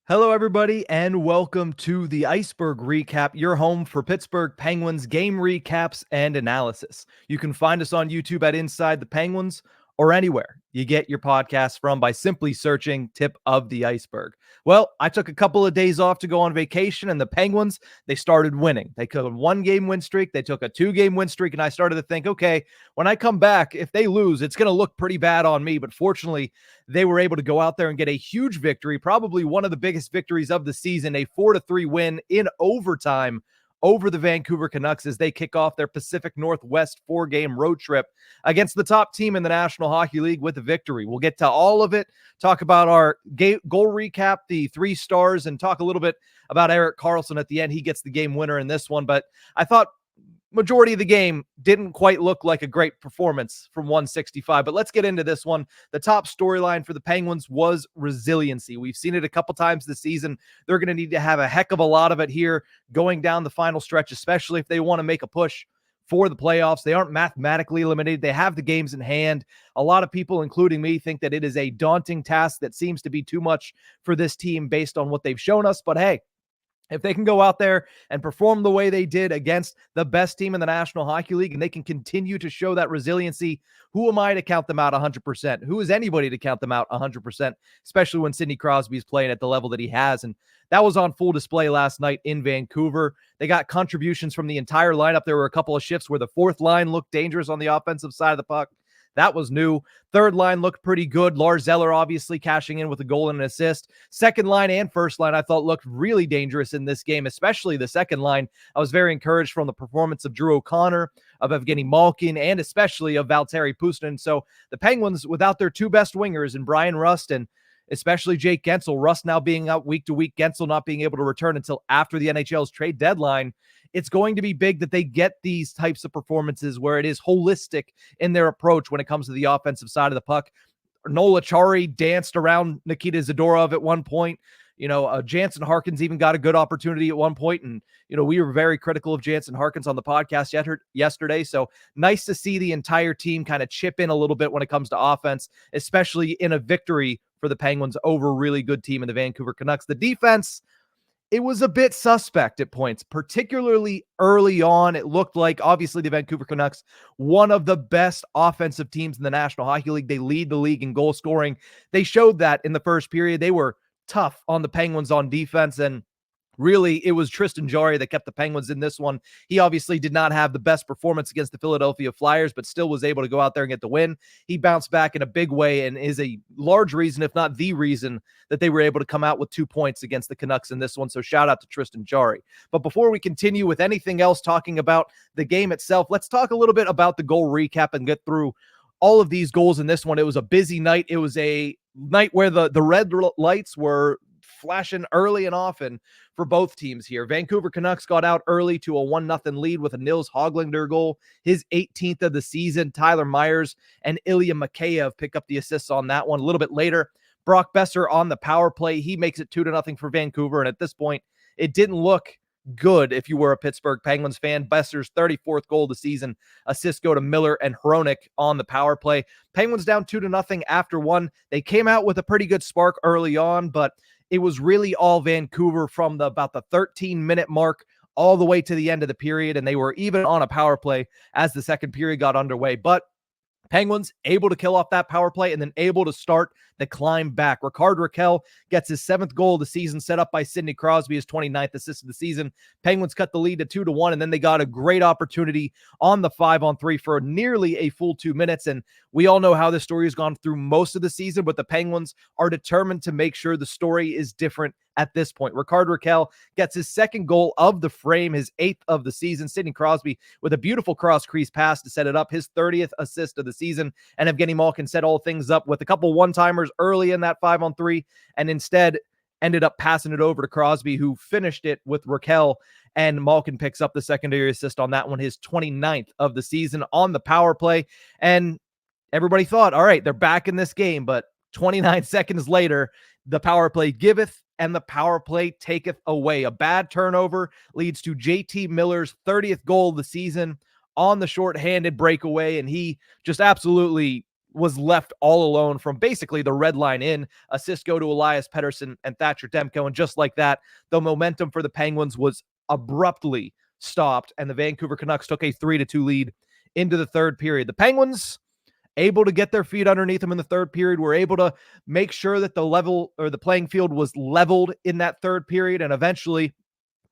Hello, everybody, and welcome to the Ice-Burgh Recap, your home for Pittsburgh Penguins game recaps and analysis. You can find us on YouTube at Inside the Penguins or anywhere you get your podcasts from by simply searching Tip of the Iceberg. Well, I took a couple of days off to go on vacation, and the Penguins, they started winning. They took a one-game win streak, they took a two-game win streak, and I started to think, okay, when I come back, if they lose, it's going to look pretty bad on me. But fortunately, they were able to go out there and get a huge victory, probably one of the biggest victories of the season, a 4-3 win in overtime over the Vancouver Canucks as they kick off their Pacific Northwest 4-game road trip against the top team in the National Hockey League with a victory. We'll get to all of it, talk about our goal recap, the 3 stars, and talk a little bit about Erik Karlsson at the end. He gets the game winner in this one, but I thought majority of the game didn't quite look like a great performance from 165, but let's get into this one. The top storyline for the Penguins was resiliency. We've seen it a couple times this season. They're going to need to have a heck of a lot of it here going down the final stretch, especially if they want to make a push for the playoffs. They aren't mathematically eliminated. They have the games in hand. A lot of people, including me, think that it is a daunting task that seems to be too much for this team based on what they've shown us, but hey, if they can go out there and perform the way they did against the best team in the National Hockey League and they can continue to show that resiliency, who am I to count them out 100%? Who is anybody to count them out 100%, especially when Sidney Crosby's playing at the level that he has? And that was on full display last night in Vancouver. They got contributions from the entire lineup. There were a couple of shifts where the fourth line looked dangerous on the offensive side of the puck. That was new. Third line looked pretty good. Lars Eller obviously cashing in with a goal and an assist. Second line and first line I thought looked really dangerous in this game, especially the second line. I was very encouraged from the performance of Drew O'Connor, of Evgeny Malkin, and especially of Valtteri Puustinen. So the Penguins, without their 2 best wingers in Brian Rust and especially Jake Gensel, Rust now being out week to week, Gensel not being able to return until after the NHL's trade deadline, it's going to be big that they get these types of performances where it is holistic in their approach when it comes to the offensive side of the puck. Noel Acciari danced around Nikita Zadorov at one point. Jansen Harkins even got a good opportunity at one point. And, we were very critical of Jansen Harkins on the podcast yesterday. So nice to see the entire team kind of chip in a little bit when it comes to offense, especially in a victory for the Penguins over a really good team in the Vancouver Canucks. The defense, it was a bit suspect at points, particularly early on. It looked like, obviously, the Vancouver Canucks, one of the best offensive teams in the National Hockey League. They lead the league in goal scoring. They showed that in the first period. They were tough on the Penguins on defense, and really, it was Tristan Jarry that kept the Penguins in this one. He obviously did not have the best performance against the Philadelphia Flyers, but still was able to go out there and get the win. He bounced back in a big way and is a large reason, if not the reason, that they were able to come out with 2 points against the Canucks in this one. So shout out to Tristan Jarry. But before we continue with anything else talking about the game itself, let's talk a little bit about the goal recap and get through all of these goals in this one. It was a busy night. It was a night where the red lights were flashing early and often for both teams here. Vancouver Canucks got out early to a 1-0 lead with a Nils Höglander goal, his 18th of the season. Tyler Myers and Ilya Mikheyev pick up the assists on that one. A little bit later, Brock Besser on the power play. He makes it 2-0 for Vancouver, and at this point, it didn't look good if you were a Pittsburgh Penguins fan. Besser's 34th goal of the season. Assists go to Miller and Hronek on the power play. Penguins down 2-0 after one. They came out with a pretty good spark early on, but it was really all Vancouver from about the 13-minute mark all the way to the end of the period, and they were even on a power play as the second period got underway. But Penguins able to kill off that power play and then able to start the climb back. Rickard Rakell gets his 7th goal of the season, set up by Sidney Crosby, his 29th assist of the season. Penguins cut the lead to 2-1, and then they got a great opportunity on the 5-on-3 for nearly a full 2 minutes. And we all know how this story has gone through most of the season, but the Penguins are determined to make sure the story is different at this point. Rickard Rakell gets his 2nd goal of the frame, his 8th of the season. Sidney Crosby with a beautiful cross-crease pass to set it up, his 30th assist of the season. And Evgeny Malkin set all things up with a couple one-timers early in that 5-on-3, and instead ended up passing it over to Crosby, who finished it with Rakell, and Malkin picks up the secondary assist on that one, his 29th of the season on the power play. And everybody thought, all right, they're back in this game, but 29 seconds later, the power play giveth and the power play taketh away. A bad turnover leads to JT Miller's 30th goal of the season on the shorthanded breakaway, and he just absolutely was left all alone from basically the red line in. Assists go to Elias Pettersson and Thatcher Demko, and just like that, the momentum for the Penguins was abruptly stopped, and the Vancouver Canucks took a 3-2 lead into the third period. The Penguins able to get their feet underneath them in the third period, were able to make sure that the level or the playing field was leveled in that third period, and eventually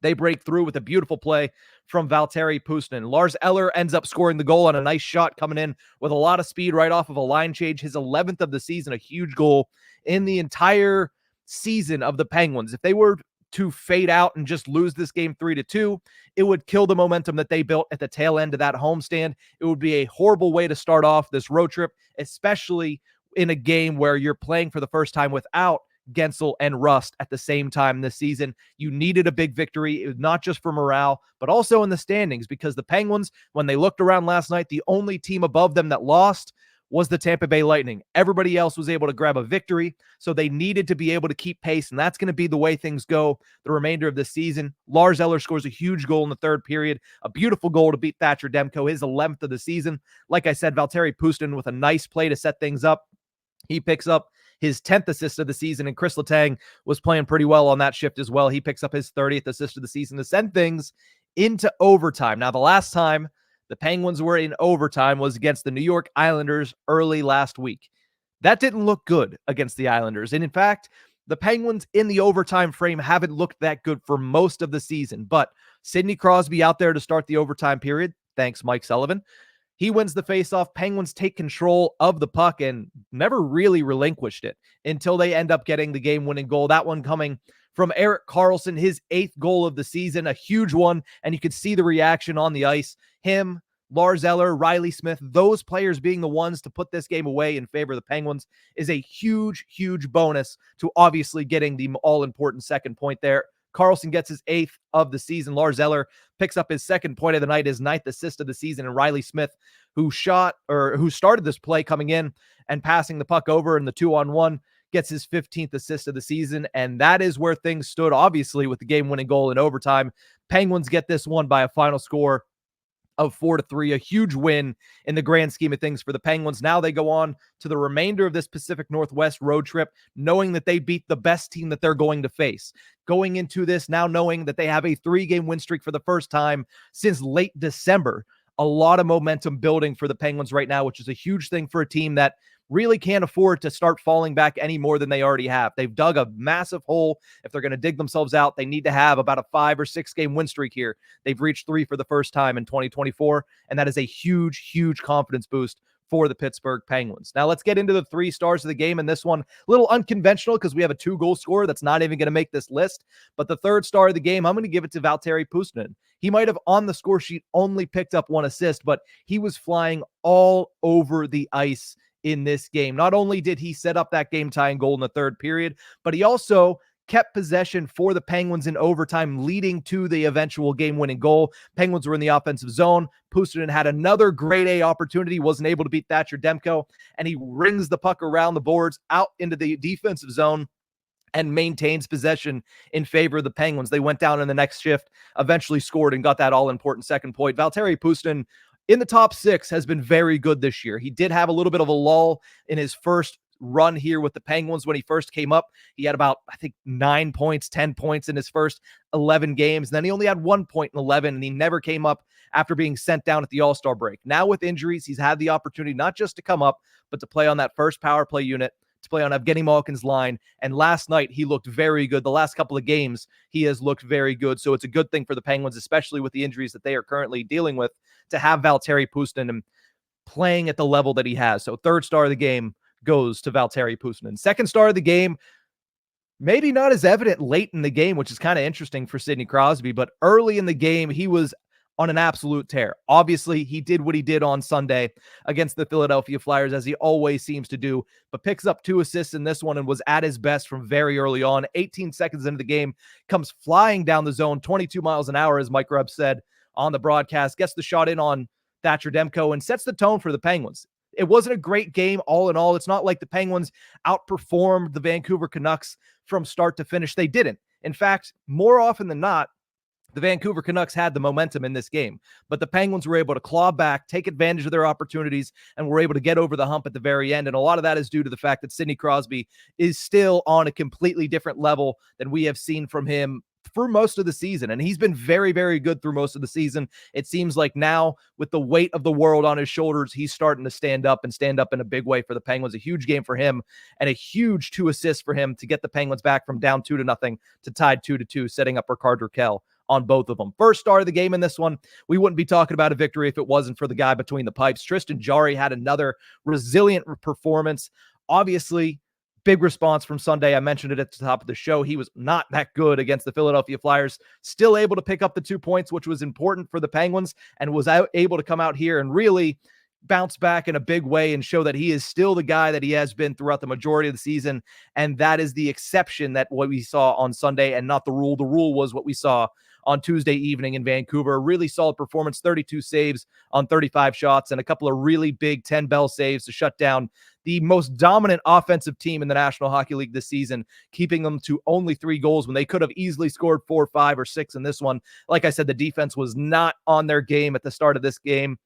they break through with a beautiful play from Valtteri Puustinen. Lars Eller ends up scoring the goal on a nice shot coming in with a lot of speed right off of a line change. His 11th of the season, a huge goal in the entire season of the Penguins. If they were to fade out and just lose this game 3-2, it would kill the momentum that they built at the tail end of that homestand. It would be a horrible way to start off this road trip, especially in a game where you're playing for the first time without Gensel and Rust at the same time this season. You needed a big victory. It was not just for morale, but also in the standings, because the Penguins, when they looked around last night, the only team above them that lost was the Tampa Bay Lightning. Everybody else was able to grab a victory, so they needed to be able to keep pace, and that's going to be the way things go the remainder of the season. Lars Eller scores a huge goal in the third period, a beautiful goal to beat Thatcher Demko, his 11th of the season. Like I said, Valtteri Puustinen with a nice play to set things up. He picks up his 10th assist of the season, and Chris Letang was playing pretty well on that shift as well. He picks up his 30th assist of the season to send things into overtime. Now, the last time the Penguins were in overtime was against the New York Islanders early last week. That didn't look good against the Islanders. And in fact, the Penguins in the overtime frame haven't looked that good for most of the season. But Sidney Crosby out there to start the overtime period. Thanks, Mike Sullivan. He wins the faceoff. Penguins take control of the puck and never really relinquished it until they end up getting the game-winning goal. That one coming from Erik Karlsson, his 8th goal of the season, a huge one, and you could see the reaction on the ice. Him, Lars Eller, Riley Smith, those players being the ones to put this game away in favor of the Penguins is a huge, huge bonus to obviously getting the all-important second point there. Karlsson gets his 8th of the season. Lars Eller picks up his 2nd point of the night, his 9th assist of the season, and Riley Smith, who started this play coming in and passing the puck over in the 2-on-1, gets his 15th assist of the season, and that is where things stood, obviously, with the game-winning goal in overtime. Penguins get this one by a final score of 4-3, a huge win in the grand scheme of things for the Penguins. Now they go on to the remainder of this Pacific Northwest road trip, knowing that they beat the best team that they're going to face. Going into this now knowing that they have a 3-game win streak for the first time since late December. A lot of momentum building for the Penguins right now, which is a huge thing for a team that really can't afford to start falling back any more than they already have. They've dug a massive hole. If they're going to dig themselves out, they need to have about a 5 or 6 game win streak here. They've reached 3 for the first time in 2024, and that is a huge, huge confidence boost for the Pittsburgh Penguins. Now let's get into the 3 stars of the game, and this one a little unconventional because we have a 2-goal scorer that's not even going to make this list, but the 3rd star of the game, I'm going to give it to Valtteri Puustinen. He might have on the score sheet only picked up 1 assist, but he was flying all over the ice in this game. Not only did he set up that game-tying goal in the 3rd period, but he also kept possession for the Penguins in overtime, leading to the eventual game-winning goal. Penguins were in the offensive zone. Puustinen had another grade A opportunity, wasn't able to beat Thatcher Demko, and he rings the puck around the boards out into the defensive zone and maintains possession in favor of the Penguins. They went down in the next shift, eventually scored and got that all-important second point. Valtteri Puustinen in the top 6 has been very good this year. He did have a little bit of a lull in his first run here with the Penguins when he first came up. He had about, I think, 9 points, 10 points in his first 11 games. And then he only had 1 point in 11, and he never came up after being sent down at the All-Star break. Now with injuries, he's had the opportunity not just to come up, but to play on that first power play unit, to play on Evgeny Malkin's line. And last night, he looked very good. The last couple of games, he has looked very good. So it's a good thing for the Penguins, especially with the injuries that they are currently dealing with, to have Valtteri Puustinen playing at the level that he has. So 3rd star of the game goes to Valtteri Puustinen. 2nd star of the game, maybe not as evident late in the game, which is kind of interesting for Sidney Crosby, but early in the game, he was on an absolute tear. Obviously, he did what he did on Sunday against the Philadelphia Flyers, as he always seems to do, but picks up 2 assists in this one and was at his best from very early on. 18 seconds into the game, comes flying down the zone, 22 miles an hour, as Mike Rubb said on the broadcast, gets the shot in on Thatcher Demko and sets the tone for the Penguins. It wasn't a great game all in all. It's not like the Penguins outperformed the Vancouver Canucks from start to finish. They didn't. In fact, more often than not, The Vancouver Canucks had the momentum in this game, but the Penguins were able to claw back, take advantage of their opportunities, and were able to get over the hump at the very end. And a lot of that is due to the fact that Sidney Crosby is still on a completely different level than we have seen from him for most of the season. And he's been very, very good through most of the season. It seems like now, with the weight of the world on his shoulders, he's starting to stand up in a big way for the Penguins. A huge game for him and a huge 2 assists for him to get the Penguins back from down 2-0 to tied 2-2, setting up Rickard Rakell on both of them. First star of the game in this one, we wouldn't be talking about a victory if it wasn't for the guy between the pipes. Tristan Jarry had another resilient performance. Obviously, big response from Sunday. I mentioned it at the top of the show. He was not that good against the Philadelphia Flyers. Still able to pick up the 2 points, which was important for the Penguins, and was able to come out here and really bounce back in a big way and show that he is still the guy that he has been throughout the majority of the season. And that is the exception, that what we saw on Sunday and not the rule. The rule was what we saw on Tuesday evening in Vancouver. A really solid performance, 32 saves on 35 shots, and a couple of really big 10-bell saves to shut down the most dominant offensive team in the National Hockey League this season, keeping them to only 3 goals when they could have easily scored 4, 5, or 6 in this one. Like I said, the defense was not on their game at the start of this game.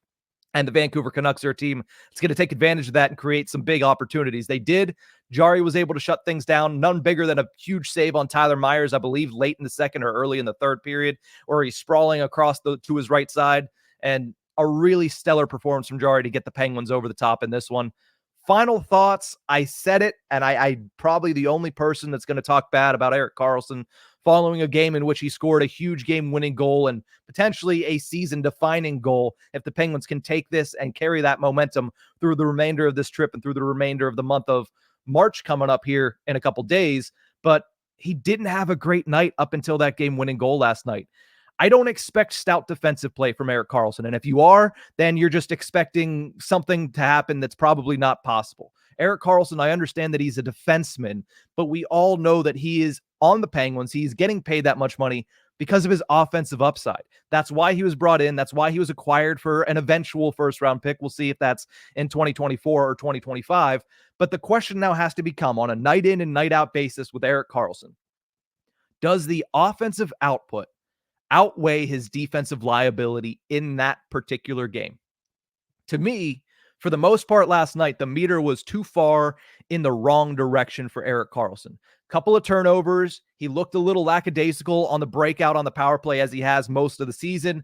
And the Vancouver Canucks are a team that's going to take advantage of that and create some big opportunities. They did. Jarry was able to shut things down. None bigger than a huge save on Tyler Myers, I believe, late in the second or early in the third period, where he's sprawling across to his right side. And a really stellar performance from Jarry to get the Penguins over the top in this one. Final thoughts. I said it, and I probably the only person that's going to talk bad about Erik Karlsson following a game in which he scored a huge game-winning goal and potentially a season-defining goal if the Penguins can take this and carry that momentum through the remainder of this trip and through the remainder of the month of March coming up here in a couple days. But he didn't have a great night up until that game-winning goal last night. I don't expect stout defensive play from Erik Karlsson. And if you are, then you're just expecting something to happen that's probably not possible. Erik Karlsson, I understand that he's a defenseman, but we all know that he is on the Penguins. He's getting paid that much money because of his offensive upside. That's why he was brought in. That's why he was acquired for an eventual first-round pick. We'll see if that's in 2024 or 2025. But the question now has to become, on a night-in and night-out basis with Erik Karlsson, does the offensive output outweigh his defensive liability in that particular game? To me, for the most part last night, the meter was too far in the wrong direction for Erik Karlsson. Couple of turnovers. He looked a little lackadaisical on the breakout on the power play, as he has most of the season,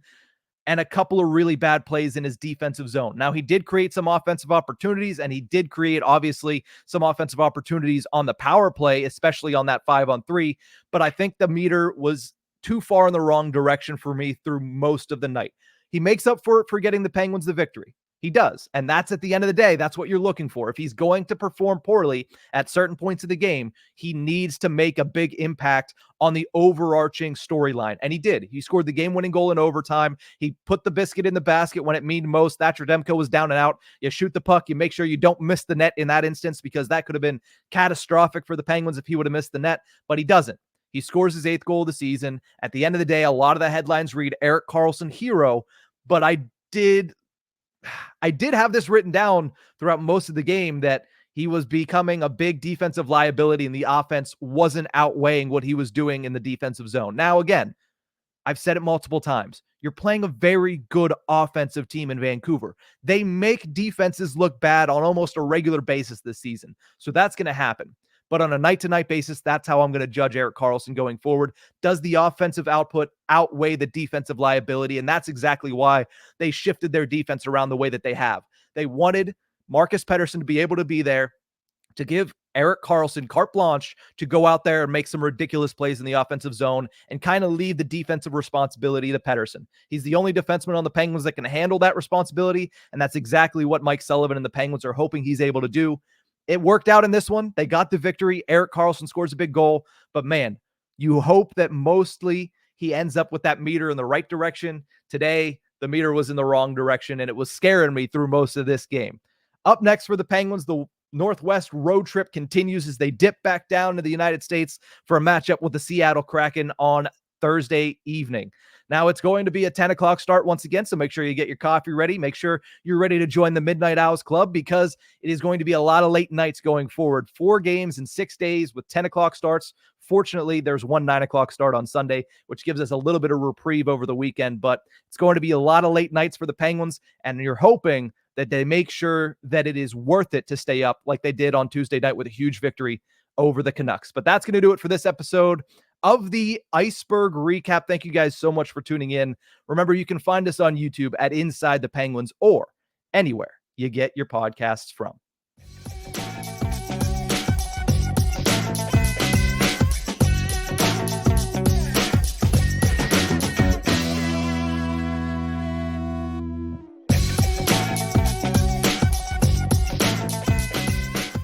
and a couple of really bad plays in his defensive zone. Now, he did create some offensive opportunities, and he did create, obviously, some offensive opportunities on the power play, especially on that 5-on-3, but I think the meter was too far in the wrong direction for me through most of the night. He makes up for it for getting the Penguins the victory. He does. And that's, at the end of the day, that's what you're looking for. If he's going to perform poorly at certain points of the game, he needs to make a big impact on the overarching storyline. And he did. He scored the game-winning goal in overtime. He put the biscuit in the basket when it meant most. Thatcher Demko was down and out. You shoot the puck. You make sure you don't miss the net in that instance, because that could have been catastrophic for the Penguins if he would have missed the net, but he doesn't. He scores his 8th goal of the season. At the end of the day, a lot of the headlines read Erik Karlsson hero, but I did have this written down throughout most of the game that he was becoming a big defensive liability and the offense wasn't outweighing what he was doing in the defensive zone. Now, again, I've said it multiple times. You're playing a very good offensive team in Vancouver. They make defenses look bad on almost a regular basis this season. So that's going to happen. But on a night-to-night basis, that's how I'm going to judge Erik Karlsson going forward. Does the offensive output outweigh the defensive liability? And that's exactly why they shifted their defense around the way that they have. They wanted Marcus Pettersson to be able to be there to give Erik Karlsson carte blanche to go out there and make some ridiculous plays in the offensive zone and kind of leave the defensive responsibility to Pettersson. He's the only defenseman on the Penguins that can handle that responsibility, and that's exactly what Mike Sullivan and the Penguins are hoping he's able to do. It worked out in this one. They got the victory. Erik Karlsson scores a big goal. But, man, you hope that mostly he ends up with that meter in the right direction. Today, the meter was in the wrong direction, and it was scaring me through most of this game. Up next for the Penguins, the Northwest road trip continues as they dip back down to the United States for a matchup with the Seattle Kraken on Thursday evening. Now, it's going to be a 10 o'clock start once again, so make sure you get your coffee ready. Make sure you're ready to join the Midnight Owls Club, because it is going to be a lot of late nights going forward. 4 games in 6 days with 10 o'clock starts, Fortunately, there's one 9 o'clock start on Sunday, which gives us a little bit of reprieve over the weekend, but it's going to be a lot of late nights for the Penguins, and you're hoping that they make sure that it is worth it to stay up like they did on Tuesday night with a huge victory over the Canucks. But that's going to do it for this episode of the Ice-Burgh Recap. Thank you guys so much for tuning in. Remember, you can find us on YouTube at Inside the Penguins or anywhere you get your podcasts from.